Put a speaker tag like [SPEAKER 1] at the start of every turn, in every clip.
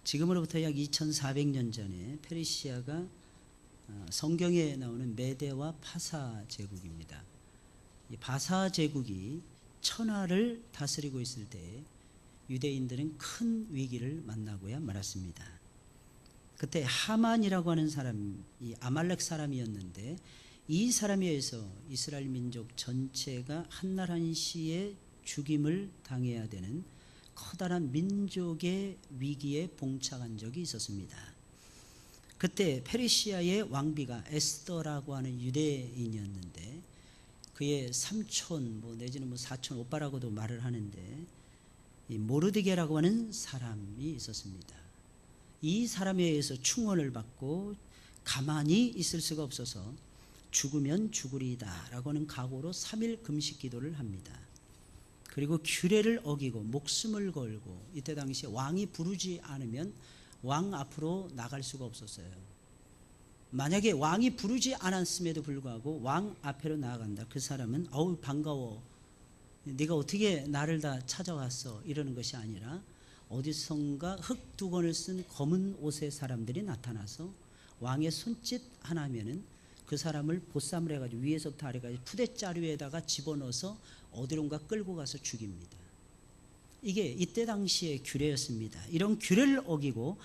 [SPEAKER 1] 지금으로부터 약 2400년 전에 페르시아가 성경에 나오는 메대와 파사 제국입니다. 이 파사 제국이 천하를 다스리고 있을 때 유대인들은 큰 위기를 만나고야 말았습니다. 그때 하만이라고 하는 사람이 아말렉 사람이었는데, 이 사람에 의해서 이스라엘 민족 전체가 한날 한시에 죽임을 당해야 되는 커다란 민족의 위기에 봉착한 적이 있었습니다. 그때 페르시아의 왕비가 에스더라고 하는 유대인이었는데, 그의 삼촌 내지는 사촌 오빠라고도 말을 하는데, 이 모르드게라고 하는 사람이 있었습니다. 이 사람에 의해서 충원을 받고 가만히 있을 수가 없어서 죽으면 죽으리이다 라고 하는 각오로 3일 금식 기도를 합니다. 그리고 규례를 어기고 목숨을 걸고, 이때 당시에 왕이 부르지 않으면 왕 앞으로 나갈 수가 없었어요. 만약에 왕이 부르지 않았음에도 불구하고 왕 앞으로 나아간다, 그 사람은 어우 반가워, 네가 어떻게 나를 다 찾아왔어, 이러는 것이 아니라 어디선가 흙 두건을 쓴 검은 옷의 사람들이 나타나서 왕의 손짓 하나면은 그 사람을 보쌈을 해가지고 위에서부터 아래까지 푸대자루에다가 집어넣어서 어디론가 끌고 가서 죽입니다. 이게 이때 당시의 규례였습니다. 이런 규례를 어기고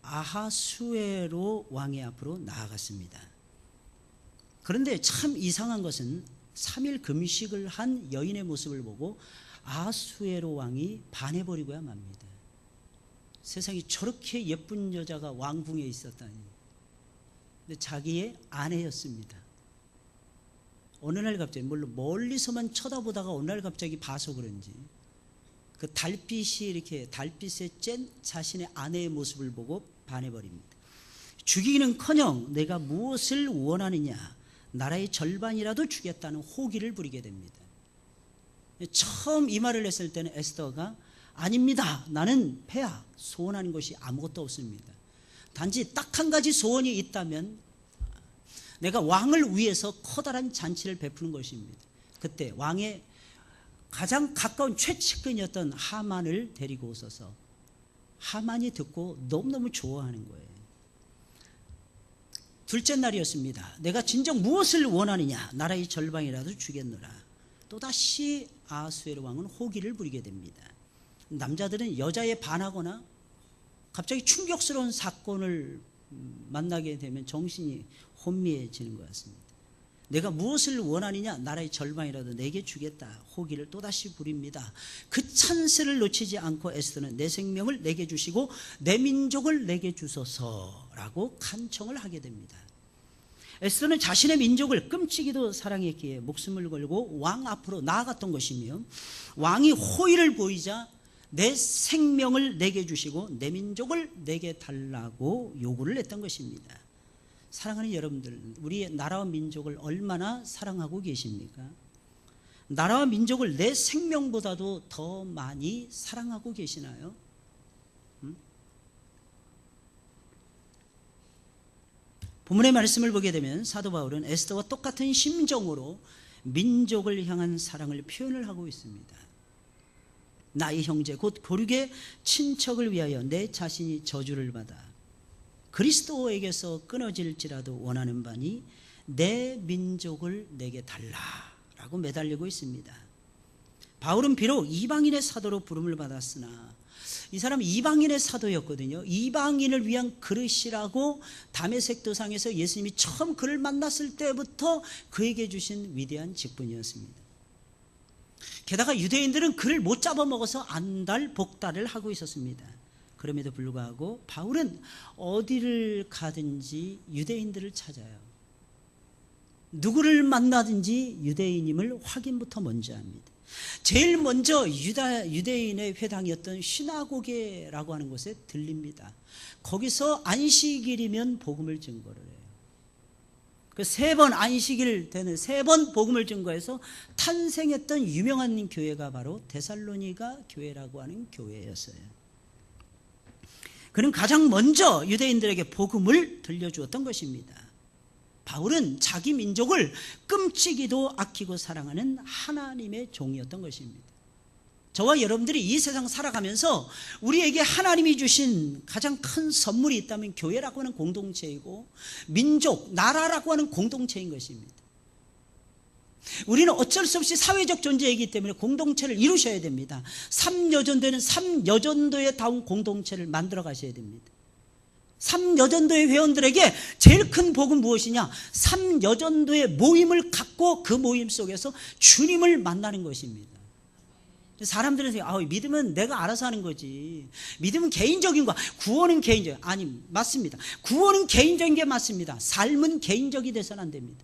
[SPEAKER 1] 아하수에로 왕의 앞으로 나아갔습니다. 그런데 참 이상한 것은 3일 금식을 한 여인의 모습을 보고 아하수에로 왕이 반해버리고야 맙니다. 세상에 저렇게 예쁜 여자가 왕궁에 있었다니. 근데 자기의 아내였습니다. 어느 날 갑자기, 물론 멀리서만 쳐다보다가 어느 날 갑자기 봐서 그런지 그 달빛이 이렇게 달빛에 쬐 자신의 아내의 모습을 보고 반해버립니다. 죽이기는커녕 내가 무엇을 원하느냐, 나라의 절반이라도 주겠다는 호기를 부리게 됩니다. 처음 이 말을 했을 때는 에스더가 아닙니다, 나는 폐하, 소원하는 것이 아무것도 없습니다. 단지 딱 한 가지 소원이 있다면 내가 왕을 위해서 커다란 잔치를 베푸는 것입니다. 그때 왕의 가장 가까운 최측근이었던 하만을 데리고 오셔서, 하만이 듣고 너무너무 좋아하는 거예요. 둘째 날이었습니다. 내가 진정 무엇을 원하느냐, 나라의 절반이라도 주겠노라. 또다시 아하수에로 왕은 호기를 부리게 됩니다. 남자들은 여자에 반하거나 갑자기 충격스러운 사건을 만나게 되면 정신이 혼미해지는 것 같습니다. 내가 무엇을 원하느냐, 나라의 절반이라도 내게 주겠다, 호기를 또다시 부립니다. 그 찬스를 놓치지 않고 에스더는 내 생명을 내게 주시고 내 민족을 내게 주소서라고 간청을 하게 됩니다. 에스더는 자신의 민족을 끔찍이도 사랑했기에 목숨을 걸고 왕 앞으로 나아갔던 것이며, 왕이 호의를 보이자 내 생명을 내게 주시고 내 민족을 내게 달라고 요구를 했던 것입니다. 사랑하는 여러분들, 우리의 나라와 민족을 얼마나 사랑하고 계십니까? 나라와 민족을 내 생명보다도 더 많이 사랑하고 계시나요? 본문의 말씀을 보게 되면 사도 바울은 에스더와 똑같은 심정으로 민족을 향한 사랑을 표현을 하고 있습니다. 나의 형제 곧 고륙의 친척을 위하여 내 자신이 저주를 받아 그리스도에게서 끊어질지라도 원하는 바니 내 민족을 내게 달라라고 매달리고 있습니다. 바울은 비록 이방인의 사도로 부름을 받았으나 이 사람은 이방인의 사도였거든요. 이방인을 위한 그릇이라고 다메섹 도상에서 예수님이 처음 그를 만났을 때부터 그에게 주신 위대한 직분이었습니다. 게다가 유대인들은 그를 못 잡아먹어서 안달복달을 하고 있었습니다. 그럼에도 불구하고 바울은 어디를 가든지 유대인들을 찾아요. 누구를 만나든지 유대인임을 확인부터 먼저 합니다. 제일 먼저 유대인의 회당이었던 시나고게라고 하는 곳에 들립니다. 거기서 안식일이면 복음을 증거를 해요. 그 3번 안식일 되는 3번 복음을 증거해서 탄생했던 유명한 교회가 바로 데살로니가 교회라고 하는 교회였어요. 그는 가장 먼저 유대인들에게 복음을 들려주었던 것입니다. 바울은 자기 민족을 끔찍이도 아끼고 사랑하는 하나님의 종이었던 것입니다. 저와 여러분들이 이 세상 살아가면서 우리에게 하나님이 주신 가장 큰 선물이 있다면 교회라고 하는 공동체이고 민족, 나라라고 하는 공동체인 것입니다. 우리는 어쩔 수 없이 사회적 존재이기 때문에 공동체를 이루셔야 됩니다. 3여전도에는 3여전도에 다운 공동체를 만들어 가셔야 됩니다. 3여전도의 회원들에게 제일 큰 복은 무엇이냐? 3여전도의 모임을 갖고 그 모임 속에서 주님을 만나는 것입니다. 사람들은 믿음은 내가 알아서 하는 거지. 믿음은 개인적인 거야. 구원은 개인적. 아니, 맞습니다. 구원은 개인적인 게 맞습니다. 삶은 개인적이 돼서는 안 됩니다.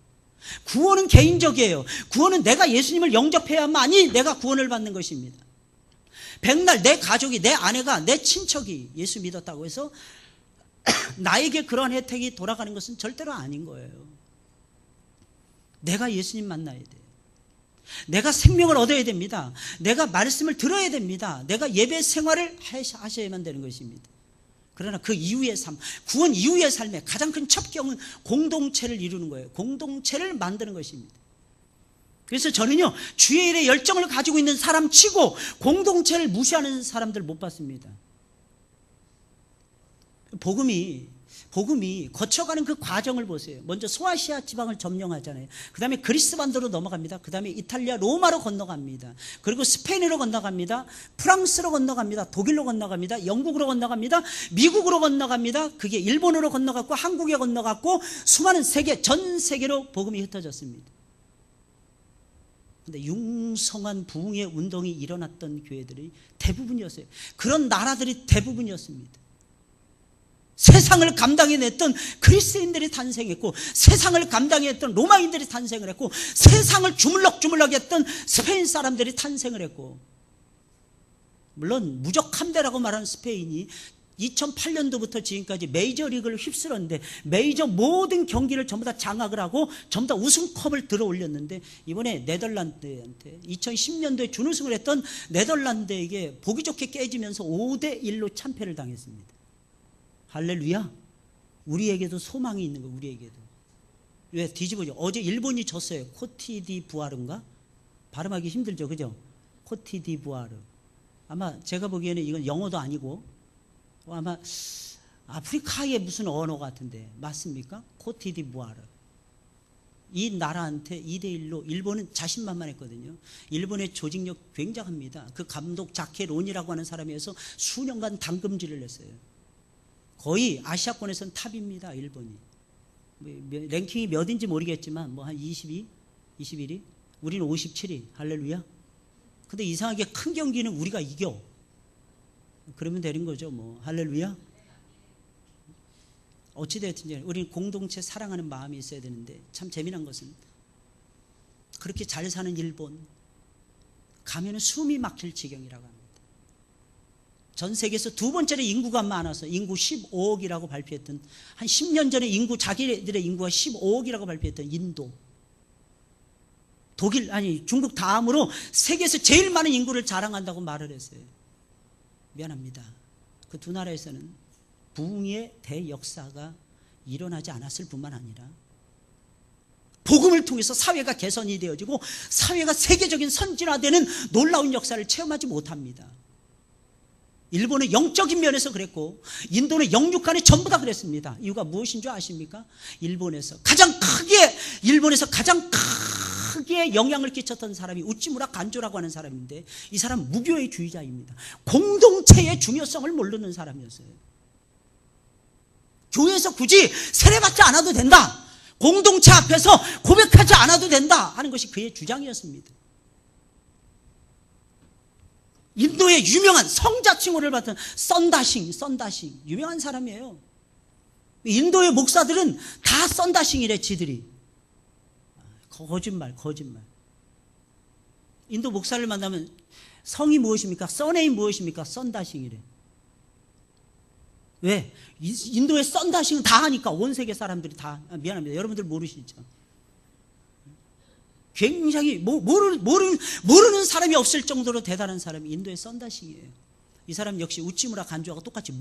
[SPEAKER 1] 구원은 개인적이에요. 구원은 내가 예수님을 영접해야만이 내가 구원을 받는 것입니다. 백날 내 가족이, 내 아내가, 내 친척이 예수 믿었다고 해서 나에게 그런 혜택이 돌아가는 것은 절대로 아닌 거예요. 내가 예수님 만나야 돼요. 내가 생명을 얻어야 됩니다. 내가 말씀을 들어야 됩니다. 내가 예배 생활을 하셔야만 되는 것입니다. 그러나 그 이후의 삶, 구원 이후의 삶의 가장 큰 첩경은 공동체를 이루는 거예요. 공동체를 만드는 것입니다. 그래서 저는요, 주의 일에 열정을 가지고 있는 사람 치고 공동체를 무시하는 사람들 못 봤습니다. 복음이 거쳐가는 그 과정을 보세요. 먼저 소아시아 지방을 점령하잖아요. 그 다음에 그리스 반도로 넘어갑니다. 그 다음에 이탈리아 로마로 건너갑니다. 그리고 스페인으로 건너갑니다. 프랑스로 건너갑니다. 독일로 건너갑니다. 영국으로 건너갑니다. 미국으로 건너갑니다. 그게 일본으로 건너갔고 한국에 건너갔고 수많은 전 세계로 복음이 흩어졌습니다. 그런데 융성한 부흥의 운동이 일어났던 교회들이 대부분이었어요. 그런 나라들이 대부분이었습니다. 세상을 감당해냈던 그리스인들이 탄생했고 세상을 감당했던 로마인들이 탄생을 했고 세상을 주물럭주물럭 했던 스페인 사람들이 탄생을 했고, 물론 무적함대라고 말하는 스페인이 2008년도부터 지금까지 메이저리그를 휩쓸었는데 메이저 모든 경기를 전부 다 장악을 하고 전부 다 우승컵을 들어 올렸는데 이번에 네덜란드한테 2010년도에 준우승을 했던 네덜란드에게 보기 좋게 깨지면서 5대1로 참패를 당했습니다. 할렐루야. 우리에게도 소망이 있는 거예요. 우리에게도. 왜? 뒤집어져. 어제 일본이 졌어요. 코티디부아르인가? 발음하기 힘들죠. 그죠? 코티디부아르. 아마 제가 보기에는 이건 영어도 아니고 아마 아프리카의 무슨 언어 같은데 맞습니까? 코티디부아르. 이 나라한테 2대1로 일본은 자신만만했거든요. 일본의 조직력 굉장합니다. 그 감독 자케론이라고 하는 사람에 의해서 수년간 당금질을 했어요. 거의 아시아권에서는 탑입니다. 일본이. 랭킹이 몇인지 모르겠지만 뭐 한 22? 21위? 우리는 57위. 할렐루야. 근데 이상하게 큰 경기는 우리가 이겨. 그러면 되는 거죠. 뭐 할렐루야. 어찌되었든지 우리는 공동체 사랑하는 마음이 있어야 되는데 참 재미난 것은 그렇게 잘 사는 일본 가면은 숨이 막힐 지경이라고 합니다. 전 세계에서 두 번째로 인구가 많아서 인구 15억이라고 발표했던, 한 10년 전에 자기들의 인구가 15억이라고 발표했던 인도, 중국 다음으로 세계에서 제일 많은 인구를 자랑한다고 말을 했어요. 미안합니다. 그 두 나라에서는 부흥의 대역사가 일어나지 않았을 뿐만 아니라 복음을 통해서 사회가 개선이 되어지고 사회가 세계적인 선진화되는 놀라운 역사를 체험하지 못합니다. 일본은 영적인 면에서 그랬고 인도는 영육간에 전부 다 그랬습니다. 이유가 무엇인 줄 아십니까? 일본에서 가장 크게 영향을 끼쳤던 사람이 우찌무라 간조라고 하는 사람인데 이 사람은 무교의 주의자입니다. 공동체의 중요성을 모르는 사람이었어요. 교회에서 굳이 세례받지 않아도 된다, 공동체 앞에서 고백하지 않아도 된다 하는 것이 그의 주장이었습니다. 인도의 유명한 성자 칭호를 받은 썬다싱 유명한 사람이에요. 인도의 목사들은 다 썬다싱이래. 지들이 거짓말. 인도 목사를 만나면 성이 무엇입니까? 써네임 무엇입니까? 썬다싱이래. 왜? 인도의 썬다싱은 다 하니까 온 세계 사람들이 다. 미안합니다. 여러분들 모르시죠? 굉장히 모르는 사람이 없을 정도로 대단한 사람이 인도의 썬다싱이에요. 이 사람 역시 우찌무라 간조하고 똑같이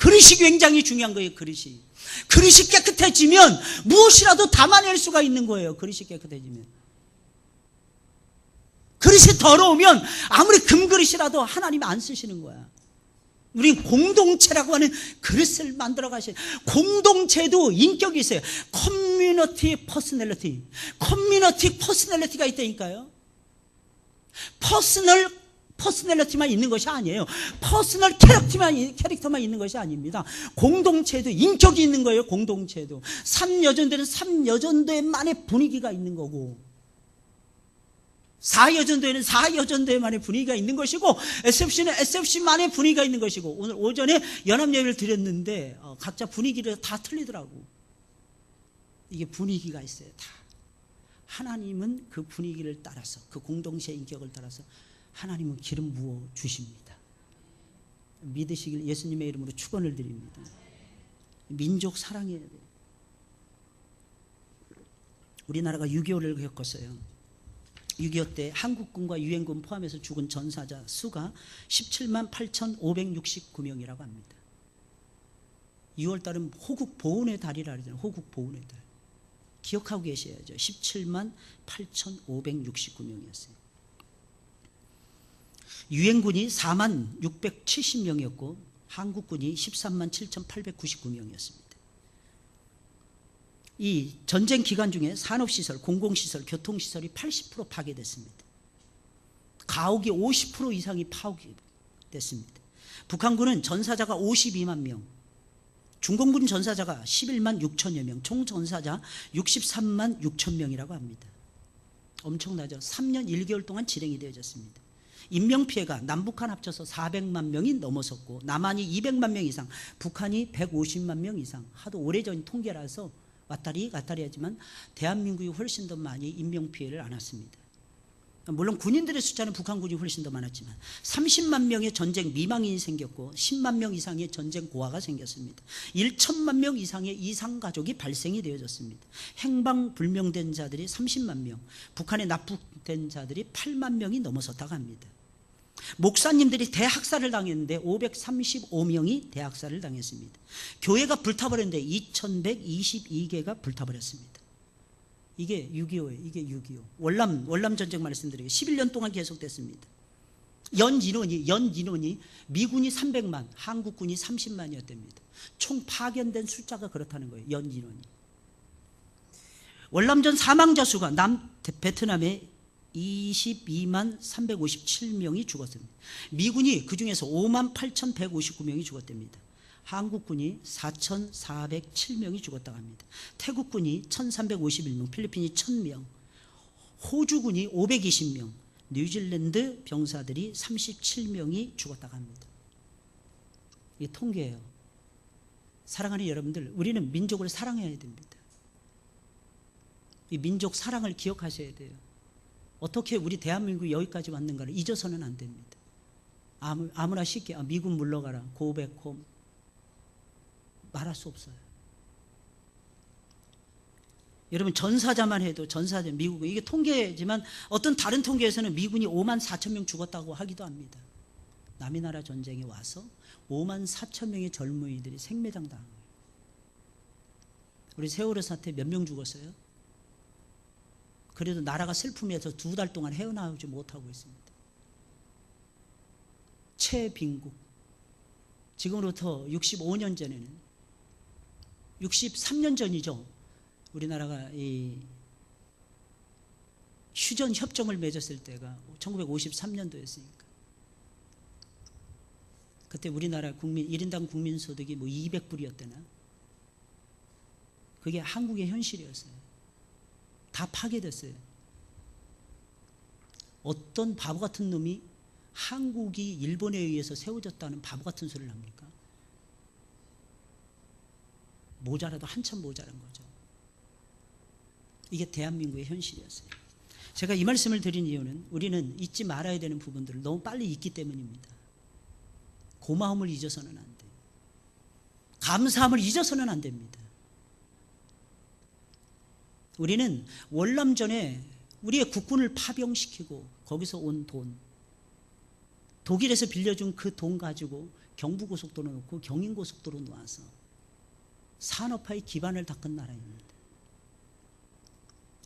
[SPEAKER 1] 그릇이 굉장히 중요한 거예요. 그릇이 깨끗해지면 무엇이라도 담아낼 수가 있는 거예요. 그릇이 깨끗해지면. 그릇이 더러우면 아무리 금그릇이라도 하나님이 안 쓰시는 거야. 우리 공동체라고 하는 그릇을 만들어 가셔야 돼요. 공동체도 인격이 있어요. 커뮤니티 퍼스널리티가 있다니까요. 퍼스널리티만 있는 것이 아니에요. 퍼스널 캐릭터만 있는 것이 아닙니다. 공동체도 인격이 있는 거예요. 공동체도. 3여전도는 3여전도만의 분위기가 있는 거고, 4여전도에는 4여전도만의 분위기가 있는 것이고, SFC는 SFC만의 분위기가 있는 것이고, 오늘 오전에 연합예배를 드렸는데 각자 분위기를 다 틀리더라고. 이게 분위기가 있어요. 다. 하나님은 그 분위기를 따라서, 그 공동체의 인격을 따라서 하나님은 기름 부어 주십니다. 믿으시길 예수님의 이름으로 축원을 드립니다. 민족 사랑해야 돼요. 우리나라가 6.25를 겪었어요. 6.25 때 한국군과 유엔군 포함해서 죽은 전사자 수가 17만 8,569명이라고 합니다. 6월달은 호국 보훈의 달이라 그러잖아요. 호국 보훈의 달. 기억하고 계셔야죠. 17만 8,569명이었어요. 유엔군이 4만 670명이었고 한국군이 13만 7,899명이었습니다. 이 전쟁 기간 중에 산업시설, 공공시설, 교통시설이 80% 파괴됐습니다. 가옥이 50% 이상이 파괴됐습니다. 북한군은 전사자가 52만 명, 중공군 전사자가 11만 6천여 명, 총 전사자 63만 6천 명이라고 합니다. 엄청나죠. 3년 1개월 동안 진행이 되어졌습니다. 인명피해가 남북한 합쳐서 400만 명이 넘어섰고, 남한이 200만 명 이상, 북한이 150만 명 이상. 하도 오래전 통계라서 왔다리 갔다리 하지만 대한민국이 훨씬 더 많이 인명피해를 안았습니다. 물론 군인들의 숫자는 북한군이 훨씬 더 많았지만 30만 명의 전쟁 미망인이 생겼고 10만 명 이상의 전쟁 고아가 생겼습니다. 1천만 명 이상의 이상가족이 발생이 되어졌습니다. 행방불명된 자들이 30만 명, 북한에 납북된 자들이 8만 명이 넘어섰다고 합니다. 목사님들이 대학살을 당했는데 535명이 대학살을 당했습니다. 교회가 불타버렸는데 2122개가 불타버렸습니다. 이게 6.25예요. 이게 6.25. 월남 전쟁 말씀드리고 11년 동안 계속됐습니다. 연 인원이 미군이 300만, 한국군이 30만이었답니다. 총 파견된 숫자가 그렇다는 거예요. 연 인원이. 월남전 사망자 수가 베트남에 22만 357명이 죽었습니다. 미군이 그중에서 5만 8,159명이 죽었답니다. 한국군이 4,407명이 죽었다고 합니다. 태국군이 1,351명, 필리핀이 1,000명, 호주군이 520명, 뉴질랜드 병사들이 37명이 죽었다고 합니다. 이게 통계예요. 사랑하는 여러분들, 우리는 민족을 사랑해야 됩니다. 이 민족 사랑을 기억하셔야 돼요. 어떻게 우리 대한민국이 여기까지 왔는가를 잊어서는 안 됩니다. 아무나 쉽게 미군 물러가라, 고백홈 말할 수 없어요. 여러분 전사자만 해도 미국은 이게 통계지만 어떤 다른 통계에서는 미군이 5만 4천 명 죽었다고 하기도 합니다. 남의 나라 전쟁에 와서 5만 4천 명의 젊은이들이 생매장 당한 거예요. 우리 세월호 사태 몇 명 죽었어요? 그래도 나라가 슬픔에서 2달 동안 헤어나오지 못하고 있습니다. 최빈국. 지금으로부터 65년 전에는 63년 전이죠. 우리나라가 이 휴전 협정을 맺었을 때가 1953년도였으니까. 그때 우리나라 1인당 국민소득이 200불이었대나. 그게 한국의 현실이었어요. 다 파괴됐어요. 어떤 바보 같은 놈이 한국이 일본에 의해서 세워졌다는 바보 같은 소리를 합니까? 모자라도 한참 모자란 거죠. 이게 대한민국의 현실이었어요. 제가 이 말씀을 드린 이유는 우리는 잊지 말아야 되는 부분들을 너무 빨리 잊기 때문입니다. 고마움을 잊어서는 안 돼요. 감사함을 잊어서는 안 됩니다. 우리는 월남전에 우리의 국군을 파병시키고 거기서 온 돈, 독일에서 빌려준 그 돈 가지고 경부고속도로 놓고 경인고속도로 놓아서 산업화의 기반을 닦은 나라입니다.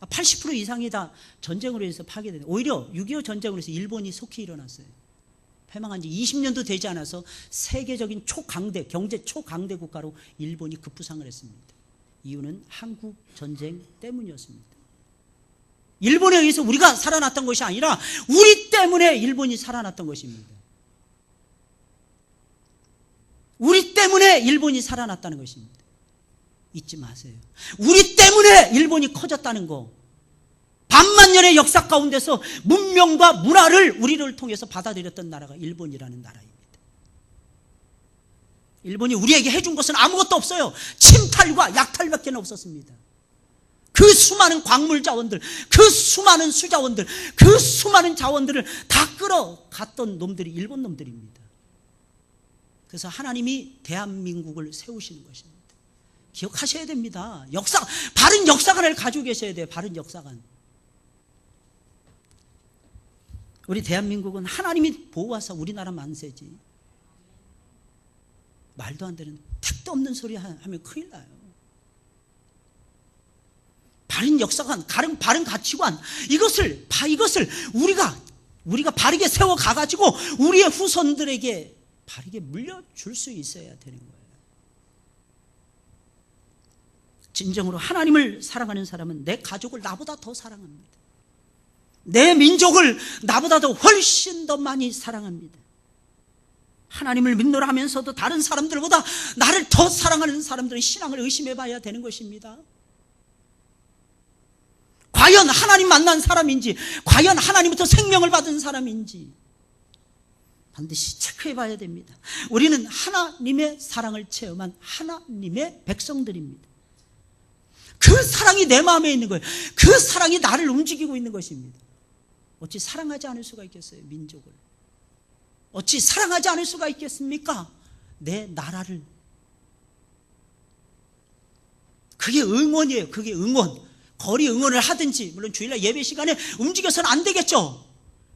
[SPEAKER 1] 80% 이상이 다 전쟁으로 해서 파괴된, 오히려 6.25 전쟁으로 해서 일본이 속히 일어났어요. 패망한 지 20년도 되지 않아서 세계적인 초강대, 경제 초강대 국가로 일본이 급부상을 했습니다. 이유는 한국 전쟁 때문이었습니다. 일본에 의해서 우리가 살아났던 것이 아니라 우리 때문에 일본이 살아났던 것입니다. 우리 때문에 일본이 살아났다는 것입니다. 잊지 마세요. 우리 때문에 일본이 커졌다는 거. 반만년의 역사 가운데서 문명과 문화를 우리를 통해서 받아들였던 나라가 일본이라는 나라입니다. 일본이 우리에게 해준 것은 아무것도 없어요. 침탈과 약탈밖에 없었습니다. 그 수많은 광물 자원들, 그 수많은 수자원들, 그 수많은 자원들을 다 끌어갔던 놈들이 일본 놈들입니다. 그래서 하나님이 대한민국을 세우시는 것입니다. 기억하셔야 됩니다. 역사, 바른 역사관을 가지고 계셔야 돼요. 바른 역사관. 우리 대한민국은 하나님이 보호하사 우리나라 만세지. 말도 안 되는 택도 없는 소리 하면 큰일 나요. 바른 역사관, 바른 가치관, 이것을 우리가 바르게 세워 가가지고 우리의 후손들에게 바르게 물려줄 수 있어야 되는 거예요. 진정으로 하나님을 사랑하는 사람은 내 가족을 나보다 더 사랑합니다. 내 민족을 나보다 더 훨씬 더 많이 사랑합니다. 하나님을 믿노라 하면서도 다른 사람들보다 나를 더 사랑하는 사람들은 신앙을 의심해 봐야 되는 것입니다. 과연 하나님 만난 사람인지, 과연 하나님부터 생명을 받은 사람인지 반드시 체크해 봐야 됩니다. 우리는 하나님의 사랑을 체험한 하나님의 백성들입니다. 그 사랑이 내 마음에 있는 거예요. 그 사랑이 나를 움직이고 있는 것입니다. 어찌 사랑하지 않을 수가 있겠어요? 민족을. 어찌 사랑하지 않을 수가 있겠습니까? 내 나라를. 그게 응원이에요. 그게 응원. 거리 응원을 하든지, 물론 주일날 예배 시간에 움직여서는 안 되겠죠.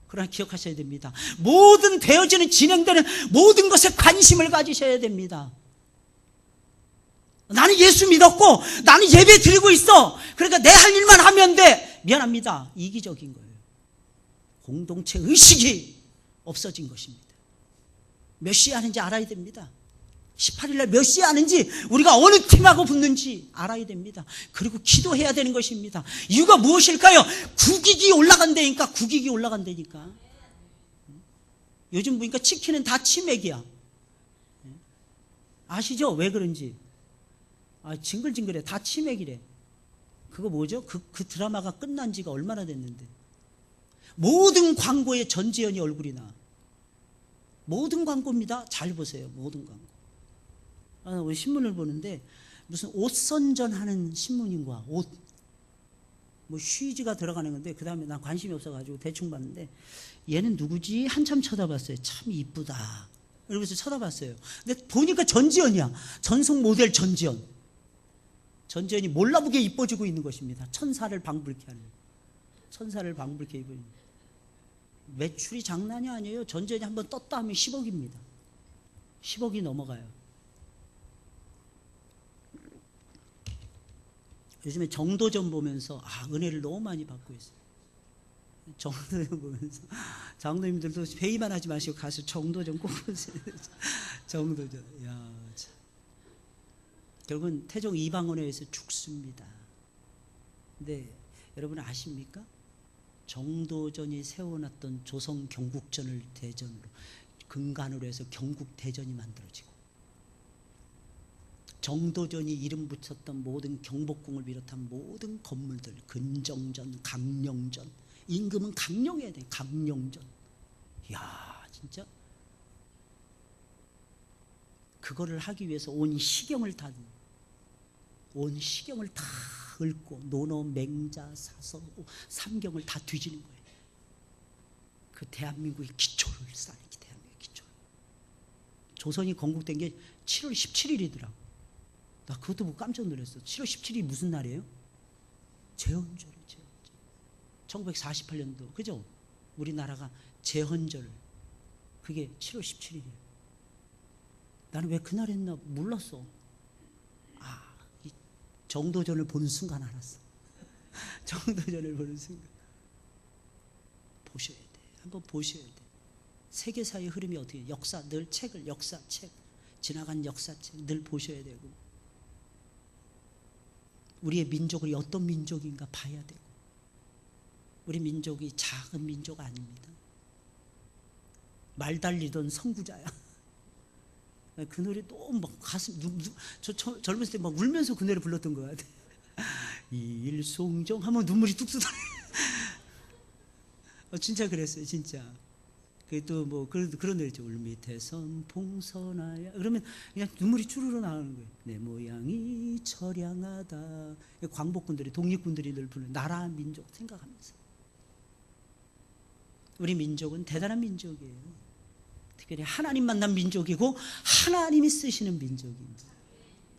[SPEAKER 1] 그러나 기억하셔야 됩니다. 모든 되어지는, 진행되는 모든 것에 관심을 가지셔야 됩니다. 나는 예수 믿었고 나는 예배 드리고 있어. 그러니까 내 할 일만 하면 돼. 미안합니다. 이기적인 거예요. 공동체 의식이 없어진 것입니다. 몇 시에 하는지 알아야 됩니다. 18일날 몇 시에 하는지, 우리가 어느 팀하고 붙는지 알아야 됩니다. 그리고 기도해야 되는 것입니다. 이유가 무엇일까요? 국익이 올라간다니까. 국익이 올라간다니까. 요즘 보니까 치킨은 다 치맥이야. 아시죠? 왜 그런지. 징글징글해. 다 치맥이래. 그거 뭐죠? 그 드라마가 끝난 지가 얼마나 됐는데. 모든 광고에 전지현이 얼굴이 나. 모든 광고입니다. 잘 보세요. 모든 광고. 우리 신문을 보는데 무슨 옷 선전하는 신문인 거야. 옷. 뭐 쉬즈가 들어가는 건데, 그 다음에 난 관심이 없어가지고 대충 봤는데, 얘는 누구지? 한참 쳐다봤어요. 참 이쁘다. 이러면서 쳐다봤어요. 근데 보니까 전지현이야. 전속 모델 전지현. 전지현이 몰라보게 이뻐지고 있는 것입니다. 천사를 방불케 하는. 천사를 방불케 입은. 매출이 장난이 아니에요. 전지현이 한번 떴다 하면 10억입니다. 10억이 넘어가요. 요즘에 정도전 보면서 은혜를 너무 많이 받고 있어요. 정도전 보면서 장로님들도 회의만 하지 마시고 가서 정도전 꼭 보세요. 정도전. 야, 참. 결국은 태종 이방원에서 죽습니다. 근데 여러분 아십니까? 정도전이 세워놨던 조선 경국전을 대전으로, 근간으로 해서 경국대전이 만들어지고, 정도전이 이름 붙였던 모든 경복궁을 비롯한 모든 건물들, 근정전, 강령전, 임금은 강령해야 돼. 강령전. 이야, 진짜 그거를 하기 위해서 온 시경을 다 읊고 논어, 맹자, 사서, 삼경을 다 뒤지는 거예요. 그 대한민국의 기초를 쌓는 게 대한민국의 기초. 조선이 건국된 게 7월 17일이더라고. 나 그것도 보고 깜짝 놀랐어. 7월 17일이 무슨 날이에요? 제헌절이에요. 제헌절. 1948년도, 그죠? 우리나라가 제헌절, 그게 7월 17일이에요. 나는 왜 그날 했나 몰랐어. 이 정도전을 보는 순간 알았어. 정도전을 보는 순간. 보셔야 돼. 한번 보셔야 돼. 세계사의 흐름이 어떻게, 역사, 늘 책을, 역사책, 지나간 역사책 늘 보셔야 되고, 우리의 민족이 어떤 민족인가 봐야 되고, 우리 민족이 작은 민족 아닙니다. 말 달리던 선구자야. 그 노래 너무 막 가슴, 젊었을 때 막 울면서 그 노래 불렀던 것 같아. 일송정 하면 눈물이 뚝 쏟아. 진짜 그랬어요, 진짜. 또 뭐 그런 노래 있죠. 울 밑에 선풍선하야. 그러면 그냥 눈물이 주르르 나오는 거예요. 내 모양이 처량하다. 광복군들이, 독립군들이 늘 부르는 나라 민족 생각하면서. 우리 민족은 대단한 민족이에요. 특별히 하나님 만난 민족이고 하나님이 쓰시는 민족입니다.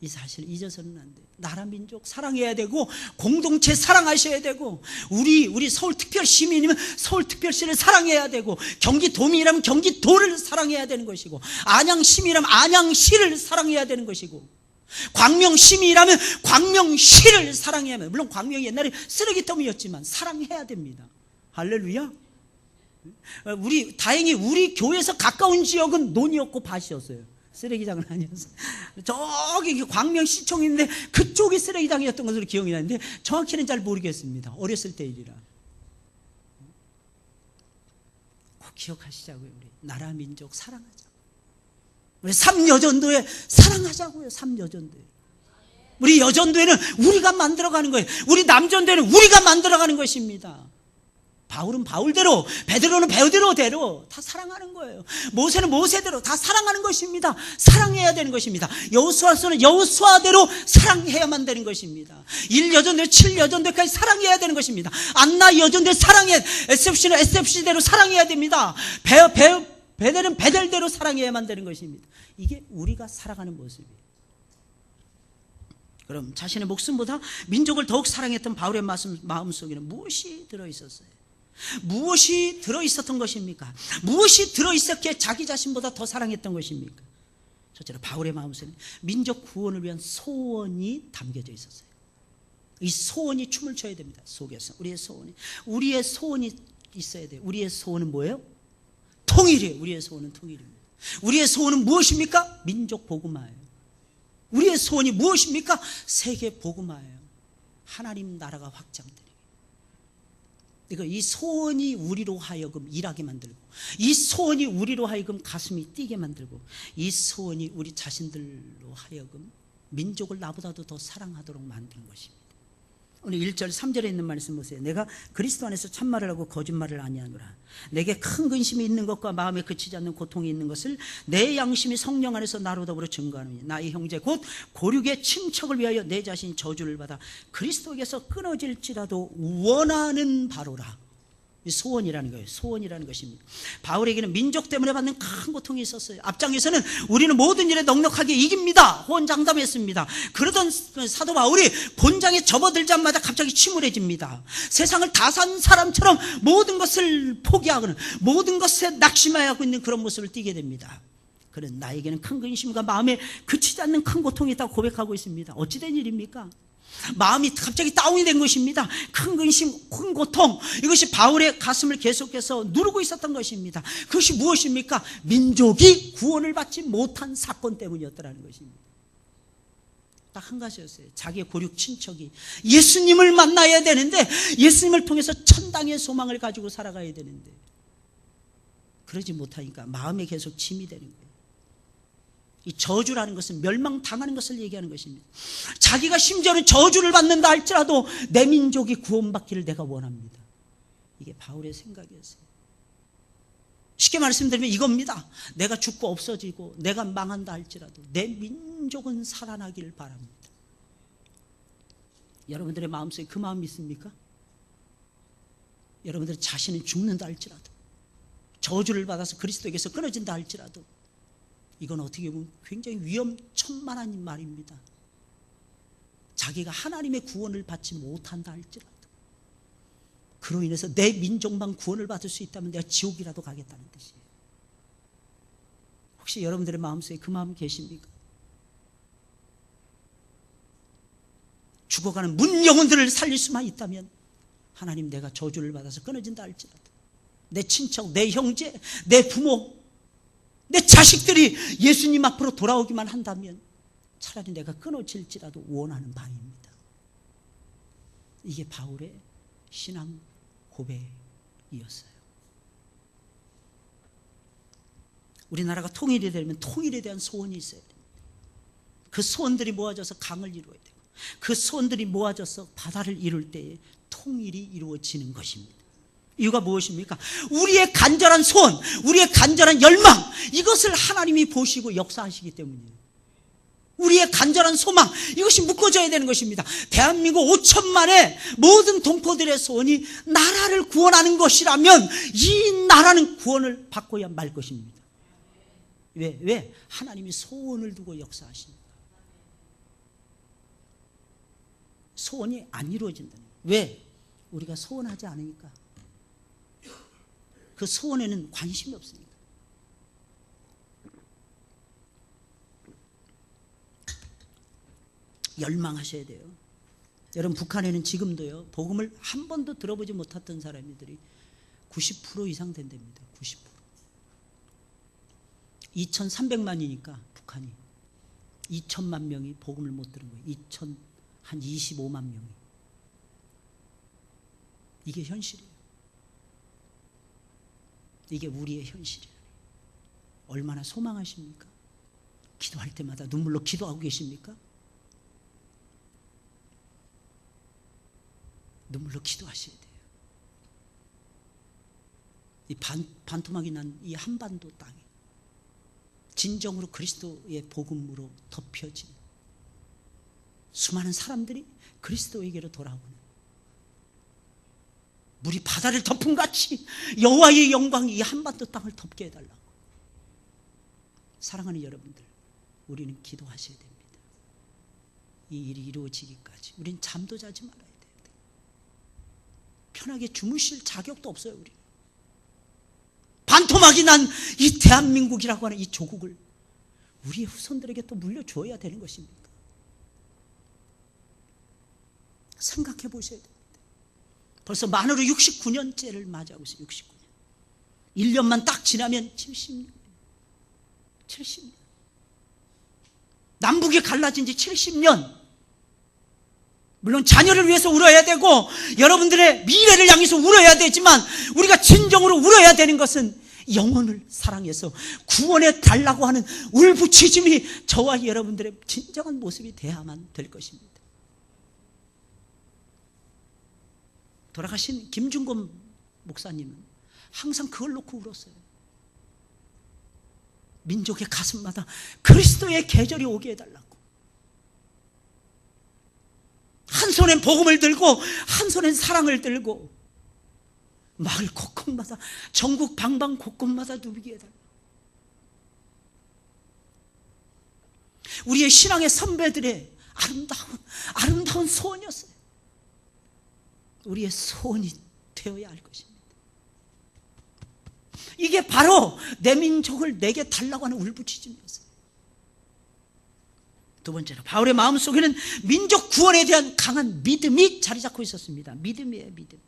[SPEAKER 1] 이 사실을 잊어서는 안 돼요. 나라 민족 사랑해야 되고, 공동체 사랑하셔야 되고, 우리 서울특별 시민이면 서울특별시를 사랑해야 되고, 경기도민이라면 경기도를 사랑해야 되는 것이고, 안양시민이라면 안양시를 사랑해야 되는 것이고, 광명시민이라면 광명시를 사랑해야 합니다. 물론 광명이 옛날에 쓰레기더미였지만 사랑해야 됩니다. 할렐루야. 다행히 우리 교회에서 가까운 지역은 논이었고 밭이었어요. 쓰레기장은 아니었어요. 저기 광명시청인데 그쪽이 쓰레기장이었던 것으로 기억이 나는데 정확히는 잘 모르겠습니다. 어렸을 때 일이라. 꼭 기억하시자고요. 우리 나라 민족 사랑하자. 우리 삼여전도에 사랑하자고요. 삼여전도에. 우리 여전도에는 우리가 만들어가는 거예요. 우리 남전도에는 우리가 만들어가는 것입니다. 바울은 바울대로, 베드로는 베드로대로 다 사랑하는 거예요. 모세는 모세대로 다 사랑하는 것입니다. 사랑해야 되는 것입니다. 여호수아서는 여호수아대로 사랑해야만 되는 것입니다. 1여전대 7여전대까지 사랑해야 되는 것입니다. 안나 여전대 사랑해, SFC는 SFC대로 사랑해야 됩니다. 베델은 베델대로 사랑해야만 되는 것입니다. 이게 우리가 살아가는 모습이에요. 그럼 자신의 목숨보다 민족을 더욱 사랑했던 바울의 마음속에는 무엇이 들어있었어요? 무엇이 들어있었던 것입니까? 무엇이 들어있었기에 자기 자신보다 더 사랑했던 것입니까? 첫째로 바울의 마음속에는 민족 구원을 위한 소원이 담겨져 있었어요. 이 소원이 춤을 춰야 됩니다. 속에서 우리의 소원이 있어야 돼요. 우리의 소원은 뭐예요? 통일이에요. 우리의 소원은 통일입니다. 우리의 소원은 무엇입니까? 민족 복음화예요. 우리의 소원이 무엇입니까? 세계 복음화예요. 하나님 나라가 확장되는. 이 소원이 우리로 하여금 일하게 만들고, 이 소원이 우리로 하여금 가슴이 뛰게 만들고, 이 소원이 우리 자신들로 하여금 민족을 나보다도 더 사랑하도록 만드는 것입니다. 오늘 1절 3절에 있는 말씀 보세요. 내가 그리스도 안에서 참말을 하고 거짓말을 아니하노라. 내게 큰 근심이 있는 것과 마음에 그치지 않는 고통이 있는 것을 내 양심이 성령 안에서 나로 더불어 증거하노니 나의 형제 곧 고륙의 친척을 위하여 내 자신이 저주를 받아 그리스도에게서 끊어질지라도 원하는 바로라. 소원이라는 거예요. 소원이라는 것입니다. 바울에게는 민족 때문에 받는 큰 고통이 있었어요. 앞장에서는 우리는 모든 일에 넉넉하게 이깁니다. 호언장담했습니다. 그러던 사도 바울이 곤장에 접어들자마자 갑자기 침울해집니다. 세상을 다 산 사람처럼 모든 것을 포기하고는 모든 것에 낙심하고 있는 그런 모습을 띠게 됩니다. 그는 나에게는 큰 근심과 마음에 그치지 않는 큰 고통이 있다고 고백하고 있습니다. 어찌된 일입니까? 마음이 갑자기 다운이 된 것입니다. 큰 근심, 큰 고통, 이것이 바울의 가슴을 계속해서 누르고 있었던 것입니다. 그것이 무엇입니까? 민족이 구원을 받지 못한 사건 때문이었다는 것입니다. 딱 한 가지였어요. 자기의 고륙 친척이 예수님을 만나야 되는데, 예수님을 통해서 천당의 소망을 가지고 살아가야 되는데 그러지 못하니까 마음에 계속 짐이 되는 거예요. 이 저주라는 것은 멸망당하는 것을 얘기하는 것입니다. 자기가 심지어는 저주를 받는다 할지라도 내 민족이 구원받기를 내가 원합니다. 이게 바울의 생각이었어요. 쉽게 말씀드리면 이겁니다. 내가 죽고 없어지고 내가 망한다 할지라도 내 민족은 살아나기를 바랍니다. 여러분들의 마음속에 그 마음이 있습니까? 여러분들 자신은 죽는다 할지라도, 저주를 받아서 그리스도에게서 끊어진다 할지라도, 이건 어떻게 보면 굉장히 위험천만한 말입니다. 자기가 하나님의 구원을 받지 못한다 할지라도, 그로 인해서 내 민족만 구원을 받을 수 있다면 내가 지옥이라도 가겠다는 뜻이에요. 혹시 여러분들의 마음속에 그 마음 계십니까? 죽어가는 문 영혼들을 살릴 수만 있다면 하나님, 내가 저주를 받아서 끊어진다 할지라도 내 친척, 내 형제, 내 부모, 내 자식들이 예수님 앞으로 돌아오기만 한다면 차라리 내가 끊어질지라도 원하는 바입니다. 이게 바울의 신앙 고백이었어요. 우리나라가 통일이 되면 통일에 대한 소원이 있어야 됩니다. 그 소원들이 모아져서 강을 이루어야 되고, 그 소원들이 모아져서 바다를 이룰 때에 통일이 이루어지는 것입니다. 이유가 무엇입니까? 우리의 간절한 소원, 우리의 간절한 열망, 이것을 하나님이 보시고 역사하시기 때문이에요. 우리의 간절한 소망, 이것이 묶어져야 되는 것입니다. 대한민국 5천만의 모든 동포들의 소원이 나라를 구원하는 것이라면 이 나라는 구원을 받고야 말 것입니다. 왜? 하나님이 소원을 두고 역사하십니다. 소원이 안 이루어진다는 거예요. 왜? 우리가 소원하지 않으니까. 그 소원에는 관심이 없으니까. 열망하셔야 돼요. 여러분, 북한에는 지금도요, 복음을 한 번도 들어보지 못했던 사람들이 90% 이상 된답니다. 90%. 2300만이니까 북한이 2000만 명이 복음을 못 들은 거예요. 한 25만 명이. 이게 현실이에요. 이게 우리의 현실이에요. 얼마나 소망하십니까? 기도할 때마다 눈물로 기도하고 계십니까? 눈물로 기도하셔야 돼요. 이 반토막이 난 이 한반도 땅이 진정으로 그리스도의 복음으로 덮여진 수많은 사람들이 그리스도에게로 돌아오는, 물이 바다를 덮은 같이 여호와의 영광이 이 한반도 땅을 덮게 해달라고. 사랑하는 여러분들, 우리는 기도하셔야 됩니다. 이 일이 이루어지기까지 우리는 잠도 자지 말아야 돼요. 편하게 주무실 자격도 없어요. 우리 반토막이 난 이 대한민국이라고 하는 이 조국을 우리의 후손들에게 또 물려줘야 되는 것입니다. 생각해 보셔야 됩니다. 벌써 만으로 69년째를 맞이하고 있어요. 69년. 1년만 딱 지나면 70년. 70년. 남북이 갈라진 지 70년. 물론 자녀를 위해서 울어야 되고 여러분들의 미래를 향해서 울어야 되지만, 우리가 진정으로 울어야 되는 것은 영혼을 사랑해서 구원해 달라고 하는 울부짖음이 저와 여러분들의 진정한 모습이 돼야만 될 것입니다. 돌아가신 김중곤 목사님은 항상 그걸 놓고 울었어요. 민족의 가슴마다 그리스도의 계절이 오게 해달라고. 한 손엔 복음을 들고 한 손엔 사랑을 들고 마을 곳곳마다, 전국 방방 곳곳마다 누비게 해달라고. 우리의 신앙의 선배들의 아름다운 소원이었어요. 우리의 소원이 되어야 할 것입니다. 이게 바로 내 민족을 내게 달라고 하는 울부짖음이었어요. 두 번째로, 바울의 마음속에는 민족 구원에 대한 강한 믿음이 자리 잡고 있었습니다. 믿음이에요, 믿음.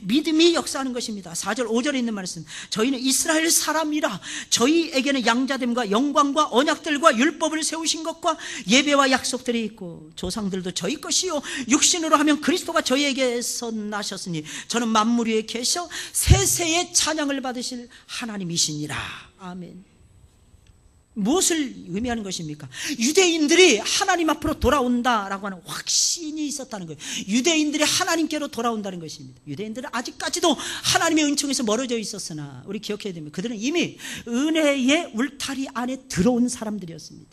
[SPEAKER 1] 믿음이 역사하는 것입니다. 4절 5절에 있는 말씀, 저희는 이스라엘 사람이라 저희에게는 양자됨과 영광과 언약들과 율법을 세우신 것과 예배와 약속들이 있고 조상들도 저희 것이요 육신으로 하면 그리스도가 저희에게서 나셨으니 저는 만물 위에 계셔 세세의 찬양을 받으실 하나님이시니라. 아멘. 무엇을 의미하는 것입니까? 유대인들이 하나님 앞으로 돌아온다라고 하는 확신이 있었다는 거예요. 유대인들이 하나님께로 돌아온다는 것입니다. 유대인들은 아직까지도 하나님의 은총에서 멀어져 있었으나 우리 기억해야 됩니다. 그들은 이미 은혜의 울타리 안에 들어온 사람들이었습니다.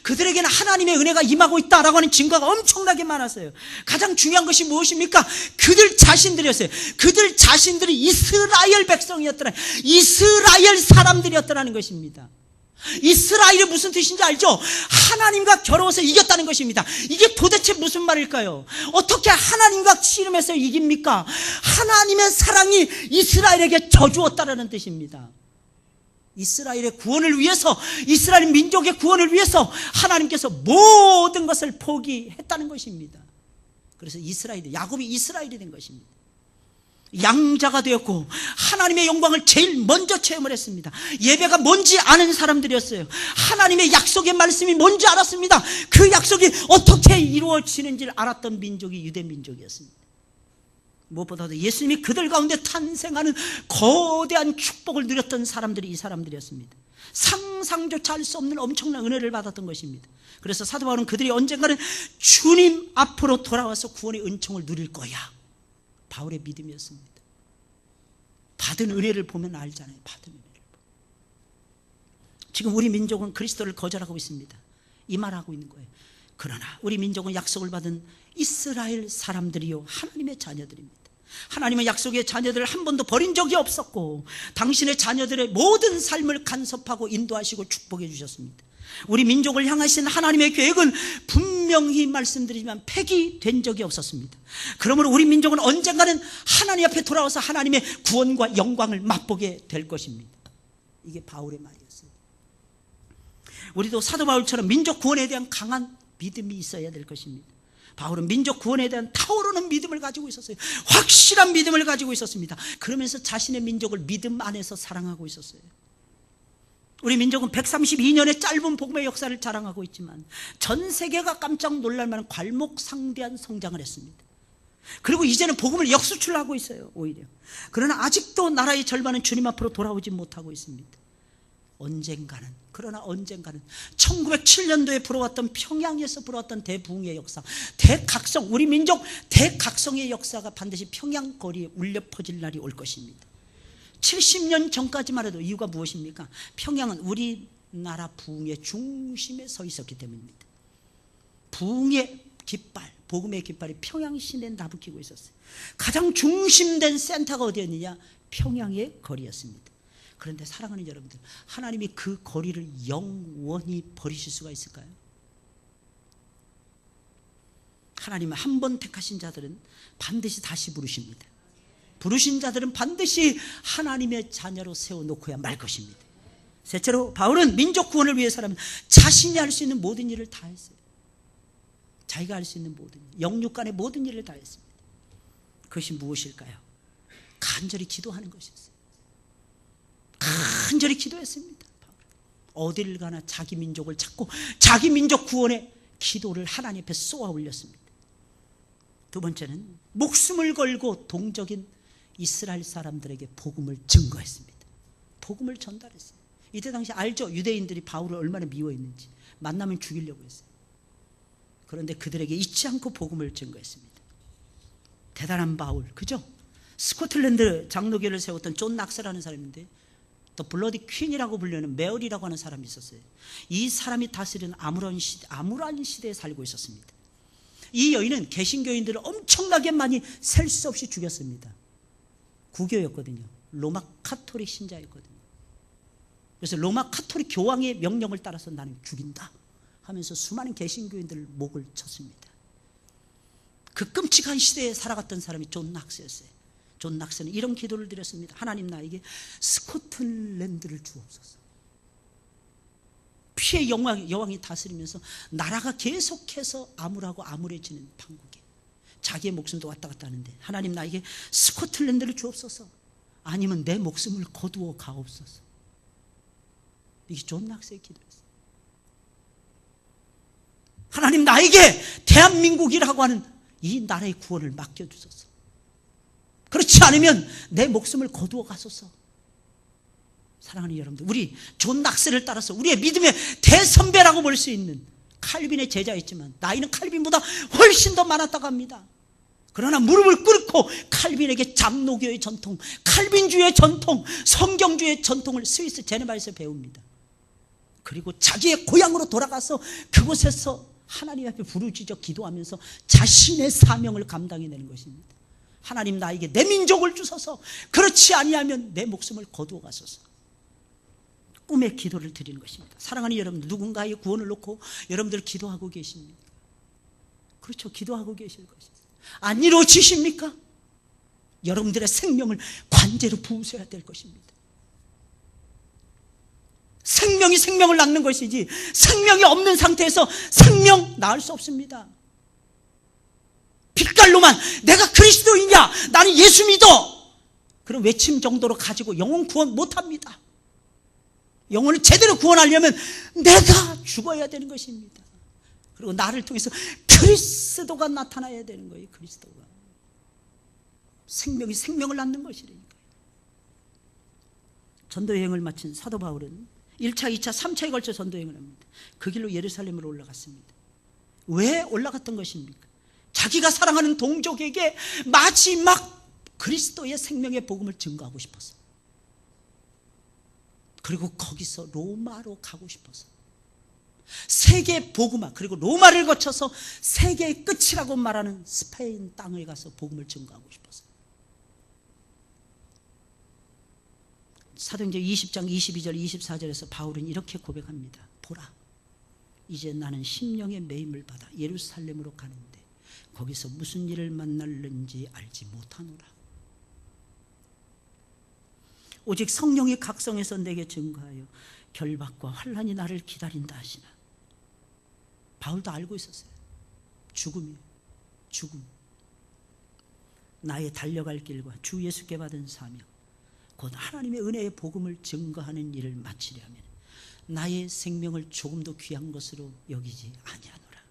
[SPEAKER 1] 그들에게는 하나님의 은혜가 임하고 있다라고 하는 증거가 엄청나게 많았어요. 가장 중요한 것이 무엇입니까? 그들 자신들이었어요. 그들 자신들이 이스라엘 백성이었더라, 이스라엘 사람들이었더라는 것입니다. 이스라엘이 무슨 뜻인지 알죠? 하나님과 겨루어서 이겼다는 것입니다. 이게 도대체 무슨 말일까요? 어떻게 하나님과 씨름해서 이깁니까? 하나님의 사랑이 이스라엘에게 져주었다라는 뜻입니다. 이스라엘의 구원을 위해서, 이스라엘 민족의 구원을 위해서 하나님께서 모든 것을 포기했다는 것입니다. 그래서 야곱이 이스라엘이 된 것입니다. 양자가 되었고 하나님의 영광을 제일 먼저 체험을 했습니다. 예배가 뭔지 아는 사람들이었어요. 하나님의 약속의 말씀이 뭔지 알았습니다. 그 약속이 어떻게 이루어지는지를 알았던 민족이 유대 민족이었습니다. 무엇보다도 예수님이 그들 가운데 탄생하는 거대한 축복을 누렸던 사람들이 이 사람들이었습니다. 상상조차 할 수 없는 엄청난 은혜를 받았던 것입니다. 그래서 사도 바울은 그들이 언젠가는 주님 앞으로 돌아와서 구원의 은총을 누릴 거야, 바울의 믿음이었습니다. 받은 은혜를 보면 알잖아요. 받은 은혜를 보면. 지금 우리 민족은 그리스도를 거절하고 있습니다. 이 말하고 있는 거예요. 그러나 우리 민족은 약속을 받은 이스라엘 사람들이요 하나님의 자녀들입니다. 하나님은 약속의 자녀들을 한 번도 버린 적이 없었고 당신의 자녀들의 모든 삶을 간섭하고 인도하시고 축복해 주셨습니다. 우리 민족을 향하신 하나님의 계획은 분명히 말씀드리지만 폐기된 적이 없었습니다. 그러므로 우리 민족은 언젠가는 하나님 앞에 돌아와서 하나님의 구원과 영광을 맛보게 될 것입니다. 이게 바울의 말이었어요. 우리도 사도 바울처럼 민족 구원에 대한 강한 믿음이 있어야 될 것입니다. 바울은 민족 구원에 대한 타오르는 믿음을 가지고 있었어요. 확실한 믿음을 가지고 있었습니다. 그러면서 자신의 민족을 믿음 안에서 사랑하고 있었어요. 우리 민족은 132년의 짧은 복음의 역사를 자랑하고 있지만 전 세계가 깜짝 놀랄 만한 괄목상대한 성장을 했습니다. 그리고 이제는 복음을 역수출하고 있어요. 오히려. 그러나 아직도 나라의 절반은 주님 앞으로 돌아오지 못하고 있습니다. 그러나 언젠가는 1907년도에 불어왔던, 평양에서 불어왔던 대부흥의 역사, 대각성, 우리 민족 대각성의 역사가 반드시 평양 거리에 울려 퍼질 날이 올 것입니다. 70년 전까지만 해도 이유가 무엇입니까? 평양은 우리나라 부흥의 중심에 서 있었기 때문입니다. 부흥의 깃발, 복음의 깃발이 평양 시내에 나부끼고 있었어요. 가장 중심된 센터가 어디였느냐? 평양의 거리였습니다. 그런데 사랑하는 여러분들, 하나님이 그 거리를 영원히 버리실 수가 있을까요? 하나님은 한 번 택하신 자들은 반드시 다시 부르십니다. 부르신 자들은 반드시 하나님의 자녀로 세워놓고야 말 것입니다. 셋째로 바울은 민족 구원을 위해서라면 자신이 할 수 있는 모든 일을 다 했어요. 자기가 할 수 있는 모든 일, 영육간의 모든 일을 다 했습니다. 그것이 무엇일까요? 간절히 기도하는 것이었어요. 간절히 기도했습니다. 어디를 가나 자기 민족을 찾고 자기 민족 구원의 기도를 하나님 앞에 쏘아 올렸습니다. 두 번째는 목숨을 걸고 동적인 이스라엘 사람들에게 복음을 증거했습니다. 복음을 전달했어요. 이때 당시 알죠? 유대인들이 바울을 얼마나 미워했는지. 만나면 죽이려고 했어요. 그런데 그들에게 잊지 않고 복음을 증거했습니다. 대단한 바울, 그죠? 스코틀랜드 장로교를 세웠던 존 낙스라는 사람인데, 또 블러디 퀸이라고 불리는 메어리라고 하는 사람이 있었어요. 이 사람이 다스리는 아무란 시대에 살고 있었습니다. 이 여인은 개신교인들을 엄청나게 많이 셀 수 없이 죽였습니다. 구교였거든요. 로마 카톨릭 신자였거든요. 그래서 로마 카톨릭 교황의 명령을 따라서 나는 죽인다 하면서 수많은 개신교인들을 목을 쳤습니다. 그 끔찍한 시대에 살아갔던 사람이 존 낙스였어요. 존 낙스는 이런 기도를 드렸습니다. 하나님, 나에게 스코틀랜드를 주옵소서. 피해 여왕이 다스리면서 나라가 계속해서 암울하고 암울해지는 판국에 자기의 목숨도 왔다 갔다 하는데, 하나님, 나에게 스코틀랜드를 주옵소서. 아니면 내 목숨을 거두어 가옵소서. 이게 존 낙스의 기도였어요. 하나님, 나에게 대한민국이라고 하는 이 나라의 구원을 맡겨주소서. 그렇지 않으면 내 목숨을 거두어 가소서. 사랑하는 여러분들, 우리 존 낙스를 따라서 우리의 믿음의 대선배라고 볼 수 있는 칼빈의 제자였지만 나이는 칼빈보다 훨씬 더 많았다고 합니다. 그러나 무릎을 꿇고 칼빈에게 장로교의 전통, 칼빈주의 전통, 성경주의 전통을 스위스 제네바에서 배웁니다. 그리고 자기의 고향으로 돌아가서 그곳에서 하나님 앞에 부르짖어 기도하면서 자신의 사명을 감당해내는 것입니다. 하나님, 나에게 내 민족을 주소서. 그렇지 아니하면 내 목숨을 거두어 가소서. 꿈의 기도를 드리는 것입니다. 사랑하는 여러분들, 누군가의 구원을 놓고 여러분들 기도하고 계십니까? 그렇죠. 기도하고 계실 것입니다. 안 이루어지십니까? 여러분들의 생명을 관제로 부으셔야 될 것입니다. 생명이 생명을 낳는 것이지 생명이 없는 상태에서 생명 낳을 수 없습니다. 빛깔로만 내가 그리스도이냐, 나는 예수 믿어, 그런 외침 정도로 가지고 영혼 구원 못합니다. 영혼을 제대로 구원하려면 내가 죽어야 되는 것입니다. 그리고 나를 통해서 그리스도가 나타나야 되는 거예요. 그리스도가. 생명이 생명을 낳는 것이라니까요. 전도여행을 마친 사도 바울은 1차, 2차, 3차에 걸쳐 전도여행을 합니다. 그 길로 예루살렘으로 올라갔습니다. 왜 올라갔던 것입니까? 자기가 사랑하는 동족에게 마지막 그리스도의 생명의 복음을 증거하고 싶어서, 그리고 거기서 로마로 가고 싶어서, 세계 복음화, 그리고 로마를 거쳐서 세계의 끝이라고 말하는 스페인 땅에 가서 복음을 증거하고 싶어서. 사도행전 20장 22절 24절에서 바울은 이렇게 고백합니다. 보라, 이제 나는 심령의 매임을 받아 예루살렘으로 가는데 거기서 무슨 일을 만날는지 알지 못하노라. 오직 성령이 각성해서 내게 증거하여 결박과 환난이 나를 기다린다 하시나. 바울도 알고 있었어요. 죽음이요, 죽음. 나의 달려갈 길과 주 예수께 받은 사명, 곧 하나님의 은혜의 복음을 증거하는 일을 마치려면 나의 생명을 조금도 귀한 것으로 여기지 아니하노라.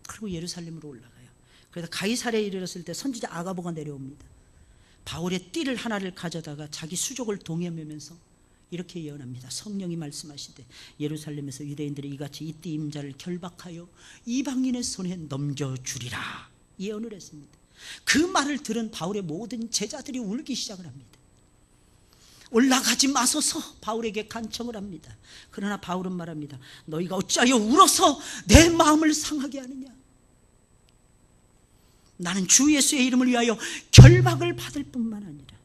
[SPEAKER 1] 그리고 예루살렘으로 올라가요. 그래서 가이사랴에 이르렀을 때 선지자 아가보가 내려옵니다. 바울의 띠를 하나를 가져다가 자기 수족을 동여매면서 이렇게 예언합니다. 성령이 말씀하시되 예루살렘에서 유대인들이 이같이 이 띠 임자를 결박하여 이방인의 손에 넘겨주리라 예언을 했습니다. 그 말을 들은 바울의 모든 제자들이 울기 시작을 합니다. 올라가지 마소서 바울에게 간청을 합니다. 그러나 바울은 말합니다. 너희가 어찌하여 울어서 내 마음을 상하게 하느냐. 나는 주 예수의 이름을 위하여 결박을 받을 뿐만 아니라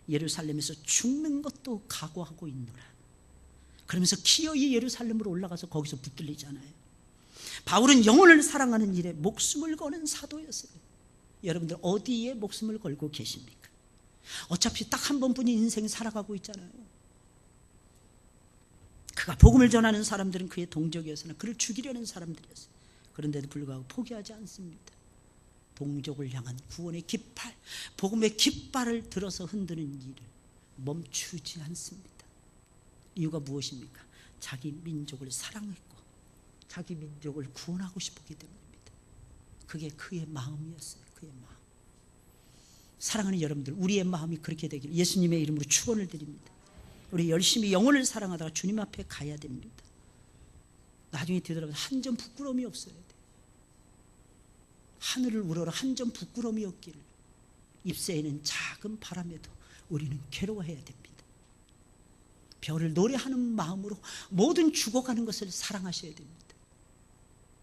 [SPEAKER 1] 예루살렘에서 죽는 것도 각오하고 있노라. 그러면서 기어이 예루살렘으로 올라가서 거기서 붙들리잖아요. 바울은 영혼을 사랑하는 일에 목숨을 거는 사도였어요. 여러분들 어디에 목숨을 걸고 계십니까? 어차피 딱 한 번뿐인 인생 살아가고 있잖아요. 그가 복음을 전하는 사람들은 그의 동족이었으나 그를 죽이려는 사람들이었어요. 그런데도 불구하고 포기하지 않습니다. 동족을 향한 구원의 깃발, 복음의 깃발을 들어서 흔드는 일을 멈추지 않습니다. 이유가 무엇입니까? 자기 민족을 사랑했고 자기 민족을 구원하고 싶었기 때문입니다. 그게 그의 마음이었어요. 그의 마음. 사랑하는 여러분들, 우리의 마음이 그렇게 되기를 예수님의 이름으로 축원을 드립니다. 우리 열심히 영혼을 사랑하다가 주님 앞에 가야 됩니다. 나중에 되돌아보면 한 점 부끄러움이 없어야 돼요. 하늘을 우러러 한 점 부끄러움이 없기를 잎새에는 작은 바람에도 우리는 괴로워해야 됩니다. 별을 노래하는 마음으로 모든 죽어가는 것을 사랑하셔야 됩니다.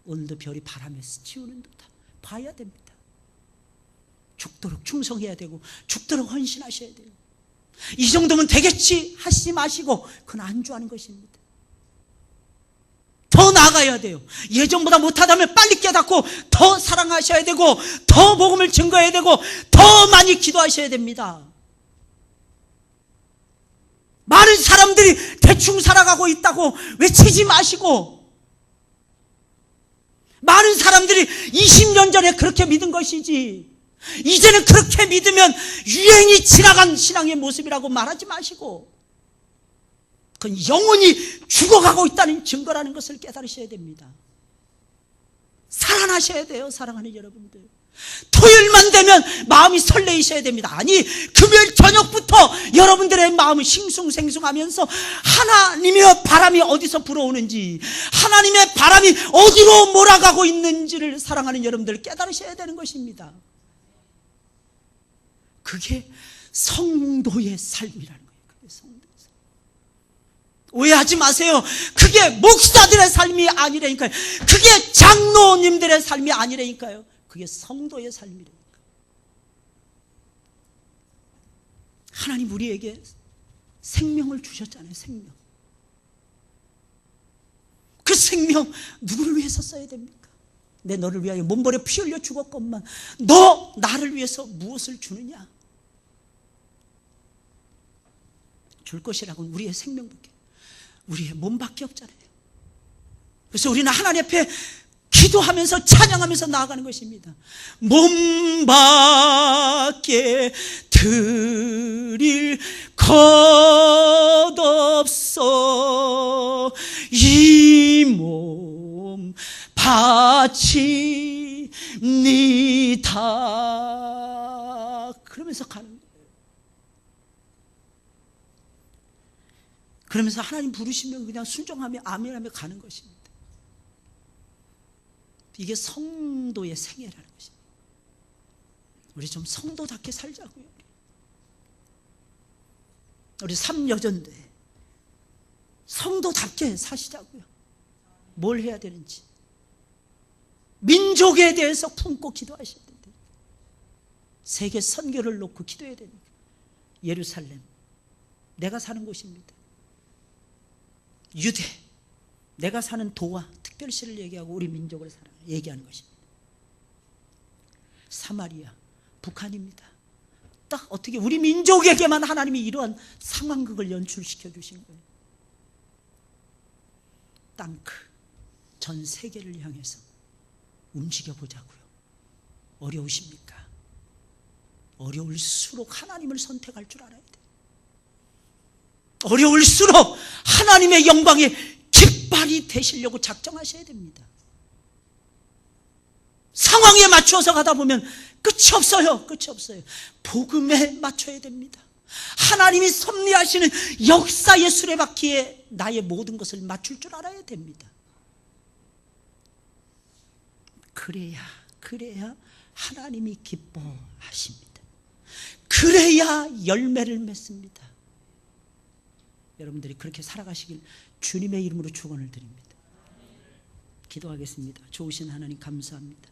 [SPEAKER 1] 오늘도 별이 바람에 스치우는 듯한 봐야 됩니다. 죽도록 충성해야 되고 죽도록 헌신하셔야 돼요. 이 정도면 되겠지 하시지 마시고 그건 안주하는 것입니다. 더 나아가야 돼요. 예전보다 못하다면 빨리 깨닫고 더 사랑하셔야 되고 더 복음을 증거해야 되고 더 많이 기도하셔야 됩니다. 많은 사람들이 대충 살아가고 있다고 외치지 마시고, 많은 사람들이 20년 전에 그렇게 믿은 것이지 이제는 그렇게 믿으면 유행이 지나간 신앙의 모습이라고 말하지 마시고, 그건 영혼이 죽어가고 있다는 증거라는 것을 깨달으셔야 됩니다. 살아나셔야 돼요. 사랑하는 여러분들, 토요일만 되면 마음이 설레이셔야 됩니다. 아니, 금요일 저녁부터 여러분들의 마음은 싱숭생숭하면서 하나님의 바람이 어디서 불어오는지, 하나님의 바람이 어디로 몰아가고 있는지를 사랑하는 여러분들 깨달으셔야 되는 것입니다. 그게 성도의 삶이라는 거예요. 그게 성도의 삶. 오해하지 마세요. 그게 목사들의 삶이 아니라니까요. 그게 장로님들의 삶이 아니라니까요. 그게 성도의 삶이라니까. 하나님 우리에게 생명을 주셨잖아요. 생명. 그 생명 누구를 위해서 써야 됩니까? 내 너를 위하여 몸버려 피 흘려 죽었건만 너 나를 위해서 무엇을 주느냐? 줄 것이라고는 우리의 생명밖에. 우리의 몸밖에 없잖아요. 그래서 우리는 하나님 앞에 기도하면서 찬양하면서 나아가는 것입니다. 몸밖에 드릴 것 없어 이 몸 바칩니다. 그러면서 가는 거예요. 그러면서 하나님 부르시면 그냥 순종하며 아멘하며 가는 것입니다. 이게 성도의 생애라는 것입니다. 우리 좀 성도답게 살자고요. 우리 삼여전대 성도답게 사시자고요. 뭘 해야 되는지 민족에 대해서 품고 기도하셔야 된다. 세계 선교를 놓고 기도해야 됩니다. 예루살렘 내가 사는 곳입니다. 유대 내가 사는 도와 특별시를 얘기하고 우리 민족을 얘기하는 것입니다. 사마리아 북한입니다. 딱 어떻게 우리 민족에게만 하나님이 이러한 상황극을 연출시켜 주신 거예요. 땅크 전 세계를 향해서 움직여 보자고요. 어려우십니까? 어려울수록 하나님을 선택할 줄 알아야 돼요. 어려울수록 하나님의 영광의 깃발이 되시려고 작정하셔야 됩니다. 상황에 맞춰서 가다 보면 끝이 없어요. 끝이 없어요. 복음에 맞춰야 됩니다. 하나님이 섭리하시는 역사의 수레바퀴에 나의 모든 것을 맞출 줄 알아야 됩니다. 그래야 하나님이 기뻐하십니다. 그래야 열매를 맺습니다. 여러분들이 그렇게 살아가시길 주님의 이름으로 축원을 드립니다. 기도하겠습니다. 좋으신 하나님 감사합니다.